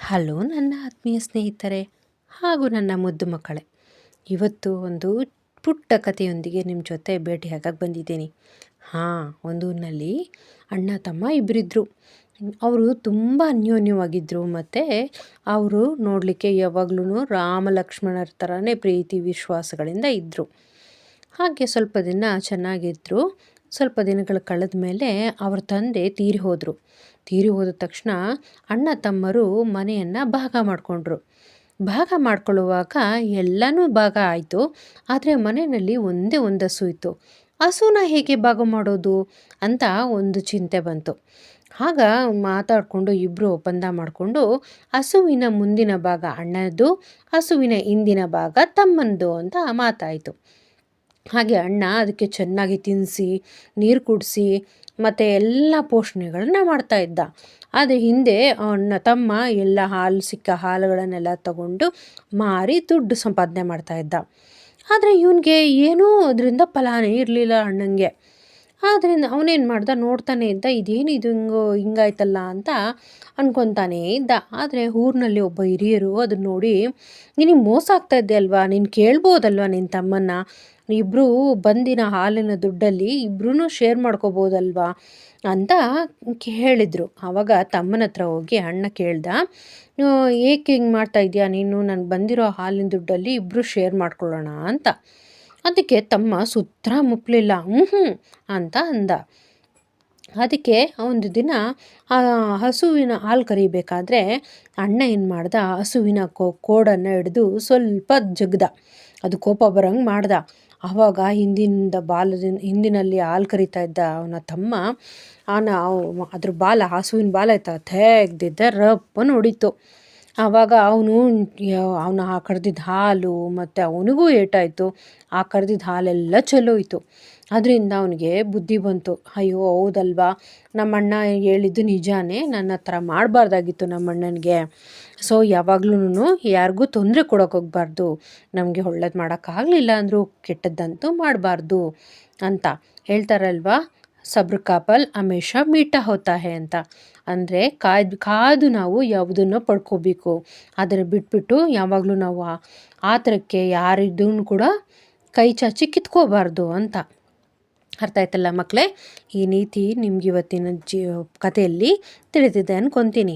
Hello ನನ್ನ ಆತ್ಮೀಯ ಸ್ನೇಹಿತರೆ ಹಾಗೂ ನನ್ನ ಮುದ್ದು ಮಕ್ಕಳೇ. ಇವತ್ತು ಒಂದು ಪುಟ್ಟ ಕಥೆಯೊಂದಿಗೆ ನಿಮ್ಮ ಜೊತೆ ಭೇಟಿಯಾಗಕ್ಕೆ ಬಂದಿದ್ದೀನಿ. ಒಂದು ಊರಿನಲ್ಲಿ ಅಣ್ಣ ತಮ್ಮ ಇಬ್ಬರಿದ್ದರು. ಅವರು ತುಂಬ ಅನ್ಯೋನ್ಯವಾಗಿದ್ದರು ಮತ್ತು ಅವರು ನೋಡಲಿಕ್ಕೆ ಯಾವಾಗ್ಲೂ ರಾಮ ಲಕ್ಷ್ಮಣರ ಥರನೇ ಪ್ರೀತಿ ವಿಶ್ವಾಸಗಳಿಂದ ಇದ್ದರು. ಹಾಗೆ ಸ್ವಲ್ಪ ದಿನ ಚೆನ್ನಾಗಿದ್ದರು. ಸ್ವಲ್ಪ ದಿನಗಳು ಕಳೆದ ಮೇಲೆ ಅವ್ರ ತಂದೆ ತೀರಿ ಹೋದ ತಕ್ಷಣ ಅಣ್ಣ ತಮ್ಮರು ಮನೆಯನ್ನು ಭಾಗ ಮಾಡಿಕೊಂಡ್ರು. ಭಾಗ ಮಾಡ್ಕೊಳ್ಳುವಾಗ ಎಲ್ಲನೂ ಭಾಗ ಆಯಿತು. ಆದರೆ ಮನೆಯಲ್ಲಿ ಒಂದೇ ಒಂದು ಹಸು ಇತ್ತು. ಹಸುನ ಹೇಗೆ ಭಾಗ ಮಾಡೋದು ಅಂತ ಒಂದು ಚಿಂತೆ ಬಂತು. ಆಗ ಮಾತಾಡಿಕೊಂಡು ಇಬ್ಬರು ಒಪ್ಪಂದ ಮಾಡಿಕೊಂಡು ಹಸುವಿನ ಮುಂದಿನ ಭಾಗ ಅಣ್ಣದ್ದು, ಹಸುವಿನ ಹಿಂದಿನ ಭಾಗ ತಮ್ಮಂದು ಅಂತ ಮಾತಾಯಿತು. ಹಾಗೆ ಅಣ್ಣ ಅದಕ್ಕೆ ಚೆನ್ನಾಗಿ ತಿನ್ನಿಸಿ ನೀರು ಕುಡಿಸಿ ಮತ್ತು ಎಲ್ಲ ಪೋಷಣೆಗಳನ್ನ ಮಾಡ್ತಾಯಿದ್ದ. ಆದರೆ ಹಿಂದೆ ತಮ್ಮ ಎಲ್ಲ ಸಿಕ್ಕ ಹಾಲುಗಳನ್ನೆಲ್ಲ ತಗೊಂಡು ಮಾರಿ ದುಡ್ಡು ಸಂಪಾದನೆ ಮಾಡ್ತಾಯಿದ್ದ. ಆದರೆ ಇವನಿಗೆ ಏನೂ ಅದರಿಂದ ಫಲನೇ ಇರಲಿಲ್ಲ ಅಣ್ಣಂಗೆ. ಆದ್ದರಿಂದ ಅವನೇನು ಮಾಡ್ದ, ನೋಡ್ತಾನೆ ಇದ್ದ, ಇದೇನಿದು ಹಿಂಗಾಯ್ತಲ್ಲ ಅಂತ ಅನ್ಕೊತಾನೇ ಇದ್ದ. ಆದರೆ ಊರಿನಲ್ಲಿ ಒಬ್ಬ ಹಿರಿಯರು ಅದನ್ನ ನೋಡಿ, ನಿನಗೆ ಮೋಸ ಆಗ್ತಾ ಇದ್ದೆ ಅಲ್ವಾ, ನೀನು ಕೇಳ್ಬೋದಲ್ವ ನಿನ್ನ ತಮ್ಮನ್ನ, ಇಬ್ಬರು ಬಂದಿನ ಹಾಲಿನ ದುಡ್ಡಲ್ಲಿ ಇಬ್ಬರೂ ಶೇರ್ ಮಾಡ್ಕೋಬೋದಲ್ವಾ ಅಂತ ಹೇಳಿದರು. ಆವಾಗ ತಮ್ಮನ ಹತ್ರ ಹೋಗಿ ಅಣ್ಣ ಕೇಳ್ದ, ಏಕೆ ಹಿಂಗೆ ಮಾಡ್ತಾ ಇದೆಯಾ ನೀನು, ನನಗೆ ಬಂದಿರೋ ಹಾಲಿನ ದುಡ್ಡಲ್ಲಿ ಇಬ್ಬರು ಶೇರ್ ಮಾಡ್ಕೊಳ್ಳೋಣ ಅಂತ. ಅದಕ್ಕೆ ತಮ್ಮ ಸುತ್ರ ಮುಪ್ಪಲಿಲ್ಲ. ಅಂತ ಅಂದ. ಅದಕ್ಕೆ ಒಂದು ದಿನ ಹಸುವಿನ ಹಾಲು ಕರಿಬೇಕಾದ್ರೆ ಅಣ್ಣ ಏನು ಮಾಡ್ದ, ಹಸುವಿನ ಕೋಡನ್ನು ಹಿಡಿದು ಸ್ವಲ್ಪ ಜಗ್ದ, ಅದು ಕೋಪ ಬರೋಂಗೆ ಮಾಡ್ದ. ಆವಾಗ ಹಿಂದಿನಲ್ಲಿ ಹಾಲು ಕರಿತಾ ಇದ್ದ ಅವನ ತಮ್ಮ ಅದ್ರ ಹಸುವಿನ ಬಾಲ ತೆಗ್ದಿದ್ದ ರಪ್ಪನ್ನು ಹೊಡಿತು. ಆವಾಗ ಅವನ ಕರೆದಿದ್ದ ಹಾಲು ಮತ್ತು ಅವನಿಗೂ ಏಟಾಯಿತು. ಆ ಕರೆದಿದ್ದ ಹಾಲೆಲ್ಲ ಚೆಲ್ಲೋಯ್ತು. ಅದರಿಂದ ಅವನಿಗೆ ಬುದ್ಧಿ ಬಂತು, ಅಯ್ಯೋ ಹೌದಲ್ವಾ, ನಮ್ಮಣ್ಣ ಹೇಳಿದ್ದು ನಿಜಾನೇ, ನನ್ನ ಹತ್ರ ಮಾಡಬಾರ್ದಾಗಿತ್ತು ನಮ್ಮಣ್ಣನಿಗೆ. ಸೊ ಯಾವಾಗ್ಲೂ ಯಾರಿಗೂ ತೊಂದರೆ ಕೊಡೋಕ್ಕೋಗ್ಬಾರ್ದು, ನಮಗೆ ಒಳ್ಳೇದು ಮಾಡೋಕ್ಕಾಗಲಿಲ್ಲ ಅಂದರೂ ಕೆಟ್ಟದ್ದಂತೂ ಮಾಡಬಾರ್ದು ಅಂತ ಹೇಳ್ತಾರಲ್ವಾ. ಸಬ್ರ್ ಕಾ ಫಲ್ ಹಮೇಶಾ ಮೀಠಾ ಹೋತಾ ಹೈ ಅಂತ. ಅಂದರೆ ಕಾದು ನಾವು ಯಾವುದನ್ನು ಪಡ್ಕೋಬೇಕು, ಅದನ್ನು ಬಿಟ್ಬಿಟ್ಟು ಯಾವಾಗಲೂ ನಾವು ಆ ಥರಕ್ಕೆ ಯಾರಿದ್ದೂ ಕೂಡ ಕೈ ಚಾಚಿ ಕಿತ್ಕೋಬಾರ್ದು ಅಂತ. ಅರ್ಥ ಆಯ್ತಲ್ಲ ಮಕ್ಕಳೇ? ಈ ನೀತಿ ನಿಮ್ಗೆ ಇವತ್ತಿನ ಕಥೆಯಲ್ಲಿ ತಿಳಿದಿದೆ ಅನ್ಕೊತೀನಿ.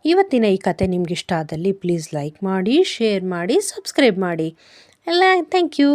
ಇವತ್ತಿನ ಈ ಕತೆ ನಿಮ್ಗೆ ಇಷ್ಟ ಆದಲ್ಲಿ ಪ್ಲೀಸ್ ಲೈಕ್ ಮಾಡಿ, ಶೇರ್ ಮಾಡಿ, ಸಬ್ಸ್ಕ್ರೈಬ್ ಮಾಡಿ ಎಲ್ಲ. Thank you.